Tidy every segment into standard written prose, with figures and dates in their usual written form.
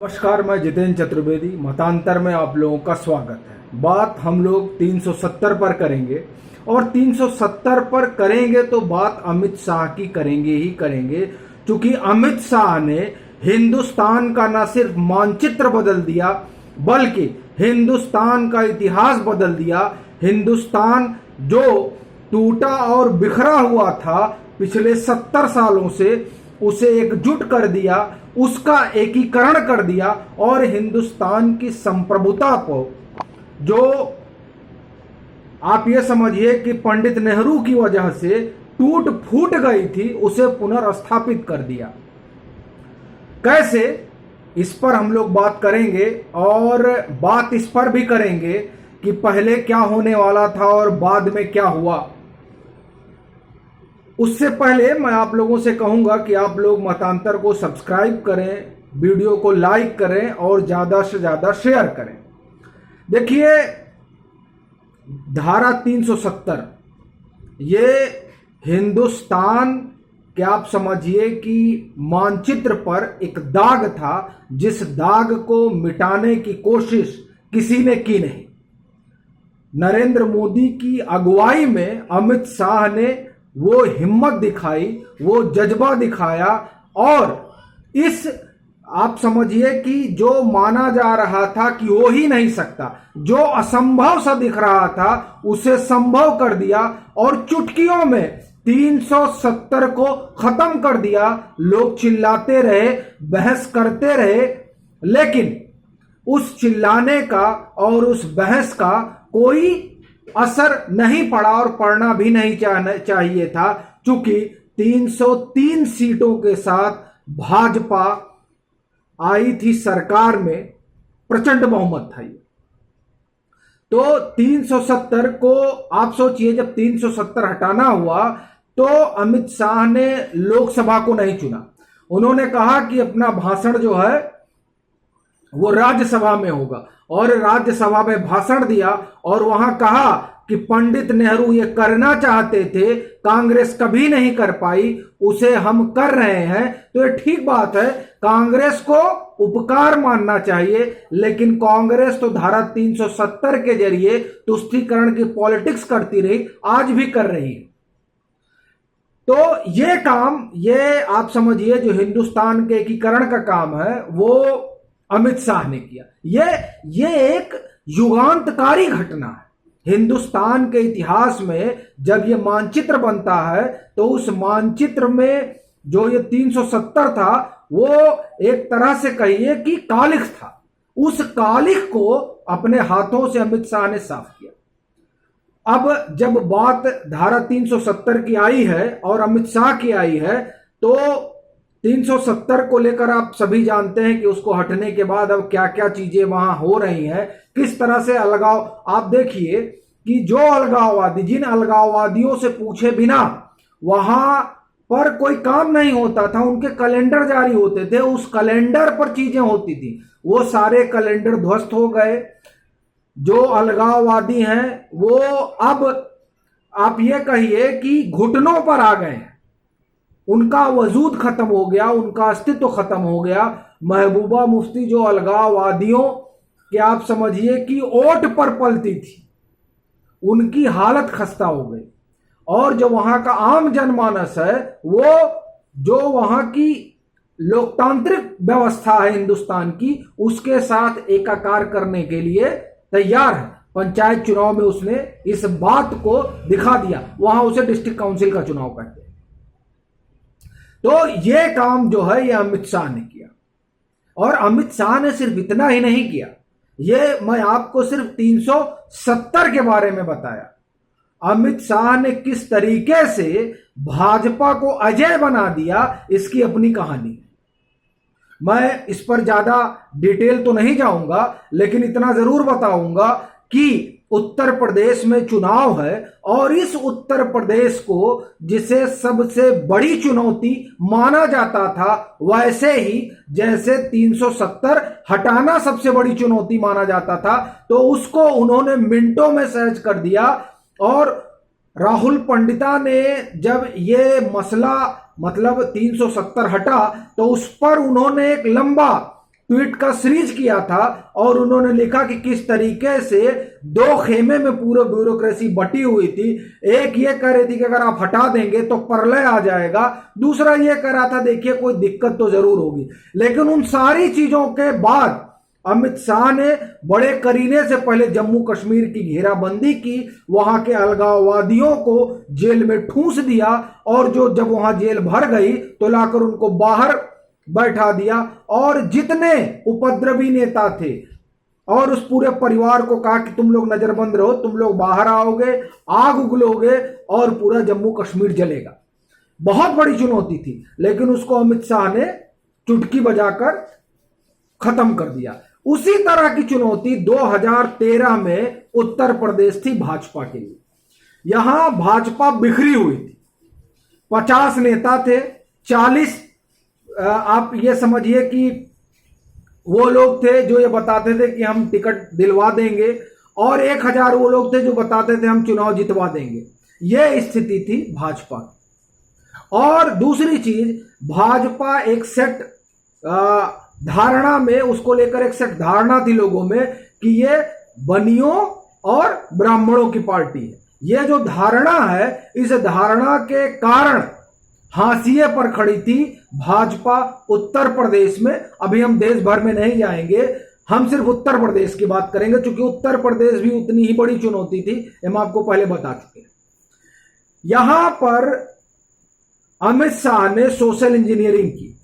नमस्कार, मैं जितेंद्र चतुर्वेदी। मतांतर में आप लोगों का स्वागत है। बात हम लोग 370 पर करेंगे और 370 पर करेंगे तो बात अमित शाह की करेंगे ही करेंगे, क्योंकि अमित शाह ने हिंदुस्तान का न सिर्फ मानचित्र बदल दिया बल्कि हिंदुस्तान का इतिहास बदल दिया। हिंदुस्तान जो टूटा और बिखरा हुआ था पिछले 70 सालों से, उसे एकजुट कर दिया, उसका एकीकरण कर दिया और हिंदुस्तान की संप्रभुता को, जो आप ये समझिए कि पंडित नेहरू की वजह से टूट फूट गई थी, उसे पुनर्स्थापित कर दिया। कैसे, इस पर हम लोग बात करेंगे और बात इस पर भी करेंगे कि पहले क्या होने वाला था और बाद में क्या हुआ। उससे पहले मैं आप लोगों से कहूंगा कि आप लोग मतांतर को सब्सक्राइब करें, वीडियो को लाइक करें और ज्यादा से ज्यादा शेयर करें। देखिए, धारा 370 ये हिंदुस्तान के, आप समझिए कि मानचित्र पर एक दाग था, जिस दाग को मिटाने की कोशिश किसी ने की नहीं। नरेंद्र मोदी की अगुवाई में अमित शाह ने वो हिम्मत दिखाई, वो जज्बा दिखाया और इस, आप समझिए कि जो माना जा रहा था कि हो ही नहीं सकता, जो असंभव सा दिख रहा था, उसे संभव कर दिया और चुटकियों में 370 को खत्म कर दिया। लोग चिल्लाते रहे, बहस करते रहे, लेकिन उस चिल्लाने का और उस बहस का कोई असर नहीं पड़ा और पड़ना भी नहीं चाहिए था, क्योंकि 303 सीटों के साथ भाजपा आई थी सरकार में, प्रचंड बहुमत था ये। तो 370 को आप सोचिए, जब 370 हटाना हुआ तो अमित शाह ने लोकसभा को नहीं चुना। उन्होंने कहा कि अपना भाषण जो है वो राज्यसभा में होगा और राज्यसभा में भाषण दिया और वहां कहा कि पंडित नेहरू ये करना चाहते थे, कांग्रेस कभी नहीं कर पाई, उसे हम कर रहे हैं। तो ये ठीक बात है, कांग्रेस को उपकार मानना चाहिए, लेकिन कांग्रेस तो धारा 370 के जरिए तुष्टीकरण की पॉलिटिक्स करती रही, आज भी कर रही है। तो ये काम, ये आप समझिए जो हिंदुस्तान के एकीकरण का काम है, वो अमित शाह ने किया। ये एक युगांतकारी घटना है हिंदुस्तान के इतिहास में। जब ये मानचित्र बनता है तो उस मानचित्र में जो ये 370 था, वो एक तरह से कहिए कि कालिख था। उस कालिख को अपने हाथों से अमित शाह ने साफ किया। अब जब बात धारा 370 की आई है और अमित शाह की आई है, तो 370 को लेकर आप सभी जानते हैं कि उसको हटने के बाद अब क्या क्या चीजें वहां हो रही हैं, किस तरह से अलगाव। आप देखिए कि जो अलगाववादी, जिन अलगाववादियों से पूछे बिना वहां पर कोई काम नहीं होता था, उनके कैलेंडर जारी होते थे, उस कैलेंडर पर चीजें होती थी, वो सारे कैलेंडर ध्वस्त हो गए। जो अलगाववादी हैं वो अब आप ये कहिए कि घुटनों पर आ गए हैं, उनका वजूद खत्म हो गया, उनका अस्तित्व खत्म हो गया। महबूबा मुफ्ती जो अलगाववादियों के, आप समझिए कि ओट पर पलती थी, उनकी हालत खस्ता हो गई। और जो वहां का आम जनमानस है, वो जो वहां की लोकतांत्रिक व्यवस्था है हिंदुस्तान की, उसके साथ एकाकार करने के लिए तैयार है। पंचायत चुनाव में उसने इस बात को दिखा दिया, वहां उसे डिस्ट्रिक्ट काउंसिल का चुनाव कहते हैं। तो ये काम जो है ये अमित शाह ने किया, और अमित शाह ने सिर्फ इतना ही नहीं किया, ये मैं आपको सिर्फ 370 के बारे में बताया। अमित शाह ने किस तरीके से भाजपा को अजय बना दिया, इसकी अपनी कहानी है। मैं इस पर ज्यादा डिटेल तो नहीं जाऊंगा, लेकिन इतना जरूर बताऊंगा कि उत्तर प्रदेश में चुनाव है और इस उत्तर प्रदेश को, जिसे सबसे बड़ी चुनौती माना जाता था, वैसे ही जैसे 370 हटाना सबसे बड़ी चुनौती माना जाता था, तो उसको उन्होंने मिनटों में सहज कर दिया। और राहुल पंडिता ने जब ये मसला, मतलब 370 हटा, तो उस पर उन्होंने एक लंबा ट्वीट का सीरीज किया था और उन्होंने लिखा कि किस तरीके से दो खेमे में पूरा ब्यूरोक्रेसी बटी हुई थी। एक ये कह रही थी कि अगर आप हटा देंगे तो प्रलय आ जाएगा, दूसरा ये कह रहा था देखिए कोई दिक्कत तो जरूर होगी। लेकिन उन सारी चीजों के बाद अमित शाह ने बड़े करीने से पहले जम्मू कश्मीर की घेराबंदी की, वहां के अलगाववादियों को जेल में ठूंस दिया और जब वहां जेल भर गई तो लाकर उनको बाहर बैठा दिया और जितने उपद्रवी नेता थे और उस पूरे परिवार को कहा कि तुम लोग नजरबंद रहो, तुम लोग बाहर आओगे, आग उगलोगे और पूरा जम्मू कश्मीर जलेगा। बहुत बड़ी चुनौती थी, लेकिन उसको अमित शाह ने चुटकी बजाकर खत्म कर दिया। उसी तरह की चुनौती 2013 में उत्तर प्रदेश थी भाजपा के लिए। यहां भाजपा बिखरी हुई थी, 50 नेता थे, 40 आप ये समझिए कि वो लोग थे जो ये बताते थे कि हम टिकट दिलवा देंगे और 1000 वो लोग थे जो बताते थे हम चुनाव जितवा देंगे। ये स्थिति थी भाजपा की। और दूसरी चीज, भाजपा एक सेट धारणा में, उसको लेकर एक सेट धारणा थी लोगों में कि ये बनियों और ब्राह्मणों की पार्टी है। ये जो धारणा है, इस धारणा के कारण हाशिए पर खड़ी थी भाजपा उत्तर प्रदेश में। अभी हम देश भर में नहीं जाएंगे, हम सिर्फ उत्तर प्रदेश की बात करेंगे, क्योंकि उत्तर प्रदेश भी उतनी ही बड़ी चुनौती थी, हम आपको पहले बता चुके हैं। यहां पर अमित शाह ने सोशल इंजीनियरिंग की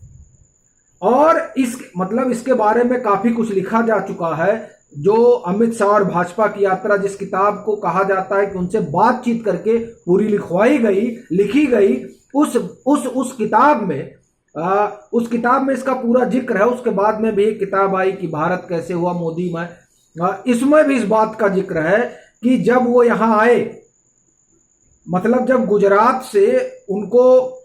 और इसके बारे में काफी कुछ लिखा जा चुका है। जो अमित शाह और भाजपा की यात्रा, जिस किताब को कहा जाता है कि उनसे बातचीत करके पूरी लिखी गई, उस किताब में इसका पूरा जिक्र है। उसके बाद में भी एक किताब आई कि भारत कैसे हुआ मोदी में, इसमें भी इस बात का जिक्र है कि जब वो यहां आए, मतलब जब गुजरात से उनको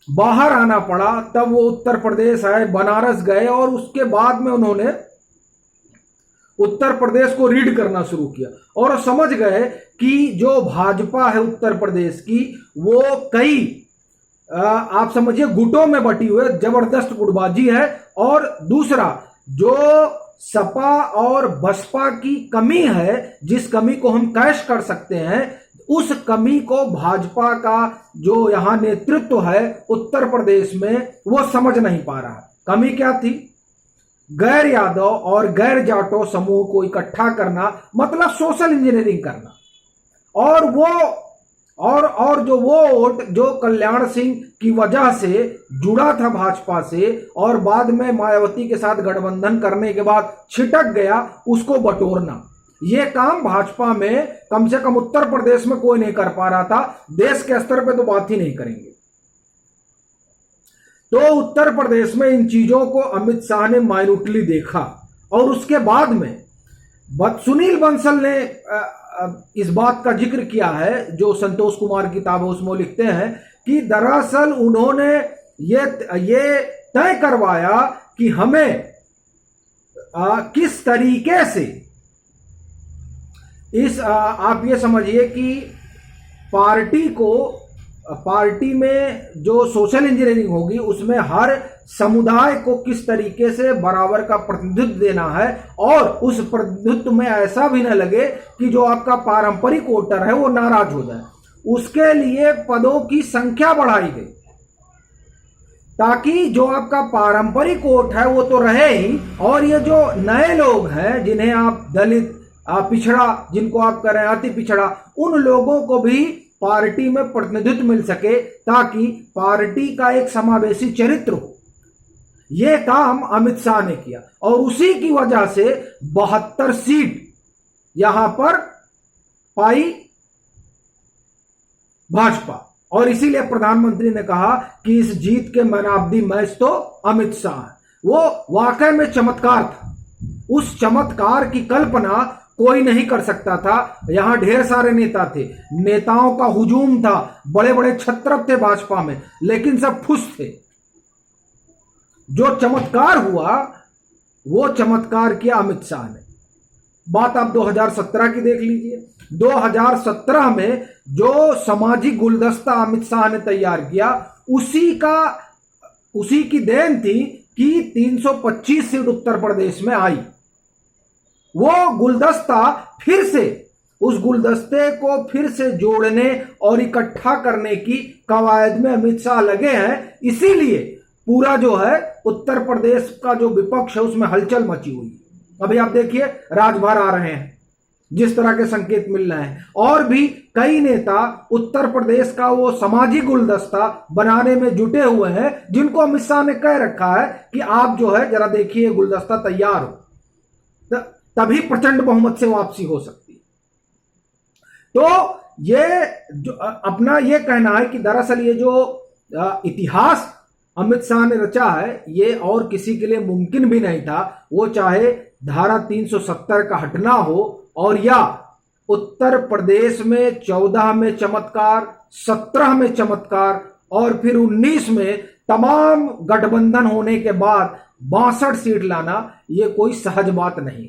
बाहर आना पड़ा, तब वो उत्तर प्रदेश आए, बनारस गए और उसके बाद में उन्होंने उत्तर प्रदेश को रीड करना शुरू किया और समझ गए कि जो भाजपा है उत्तर प्रदेश की, वो कई आप समझिए गुटों में बटी हुई जबरदस्त गुटबाजी है। और दूसरा, जो सपा और बसपा की कमी है, जिस कमी को हम कैश कर सकते हैं, उस कमी को भाजपा का जो यहां नेतृत्व है उत्तर प्रदेश में, वो समझ नहीं पा रहा। कमी क्या थी? गैर यादव और गैर जाटो समूह को इकट्ठा करना, मतलब सोशल इंजीनियरिंग करना। और जो वोट जो कल्याण सिंह की वजह से जुड़ा था भाजपा से और बाद में मायावती के साथ गठबंधन करने के बाद छिटक गया, उसको बटोरना, यह काम भाजपा में कम से कम उत्तर प्रदेश में कोई नहीं कर पा रहा था। देश के स्तर पे तो बात ही नहीं करेंगे। तो उत्तर प्रदेश में इन चीजों को अमित शाह ने माइन्यूटली देखा और उसके बाद में सुनील बंसल ने इस बात का जिक्र किया है, जो संतोष कुमार की किताब है उसमें लिखते हैं कि दरअसल उन्होंने ये तय करवाया कि हमें किस तरीके से आप ये समझिए कि पार्टी में जो सोशल इंजीनियरिंग होगी उसमें हर समुदाय को किस तरीके से बराबर का प्रतिनिधित्व देना है और उस प्रतिनिधित्व में ऐसा भी न लगे कि जो आपका पारंपरिक वोटर है वो नाराज हो जाए। उसके लिए पदों की संख्या बढ़ाई गई ताकि जो आपका पारंपरिक वोट है वो तो रहे ही, और ये जो नए लोग हैं जिन्हें आप दलित, पिछड़ा, जिनको आप कह रहे हैं अति पिछड़ा, उन लोगों को भी पार्टी में प्रतिनिधित्व मिल सके ताकि पार्टी का एक समावेशी चरित्र हो। यह काम अमित शाह ने किया और उसी की वजह से 72 सीट यहां पर पाई भाजपा। और इसीलिए प्रधानमंत्री ने कहा कि इस जीत के मैन ऑफ द मैच तो अमित शाह है। वो वाकई में चमत्कार था। उस चमत्कार की कल्पना कोई नहीं कर सकता था। यहां ढेर सारे नेता थे, नेताओं का हुजूम था, बड़े बड़े छत्रप थे भाजपा में, लेकिन सब खुश थे। जो चमत्कार हुआ वो चमत्कार किया अमित शाह ने। बात आप 2017 की देख लीजिए। 2017 में जो सामाजिक गुलदस्ता अमित शाह ने तैयार किया, उसी की देन थी कि 325 सीट उत्तर प्रदेश में आई। वो गुलदस्ता फिर से, उस गुलदस्ते को फिर से जोड़ने और इकट्ठा करने की कवायद में अमित शाह लगे हैं। इसीलिए पूरा जो है उत्तर प्रदेश का जो विपक्ष है उसमें हलचल मची हुई है। अभी आप देखिए राजभर आ रहे हैं, जिस तरह के संकेत मिल रहे हैं, और भी कई नेता उत्तर प्रदेश का वो सामाजिक गुलदस्ता बनाने में जुटे हुए हैं, जिनको अमित शाह ने कह रखा है कि आप जो है जरा देखिए गुलदस्ता तैयार हो, तभी प्रचंड बहुमत से वापसी हो सकती है। तो ये जो अपना ये कहना है कि दरअसल ये जो इतिहास अमित शाह ने रचा है ये और किसी के लिए मुमकिन भी नहीं था। वो चाहे धारा 370 का हटना हो और या उत्तर प्रदेश में 14 में चमत्कार, 17 में चमत्कार और फिर 19 में तमाम गठबंधन होने के बाद 62 सीट लाना, ये कोई सहज बात नहीं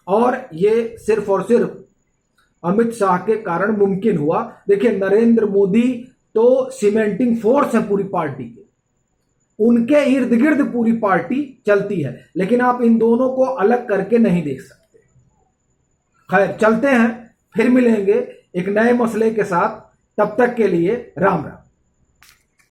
और ये सिर्फ और सिर्फ अमित शाह के कारण मुमकिन हुआ। देखिए नरेंद्र मोदी तो सीमेंटिंग फोर्स है पूरी पार्टी के, उनके इर्द गिर्द पूरी पार्टी चलती है, लेकिन आप इन दोनों को अलग करके नहीं देख सकते। खैर चलते हैं, फिर मिलेंगे एक नए मसले के साथ, तब तक के लिए राम राम।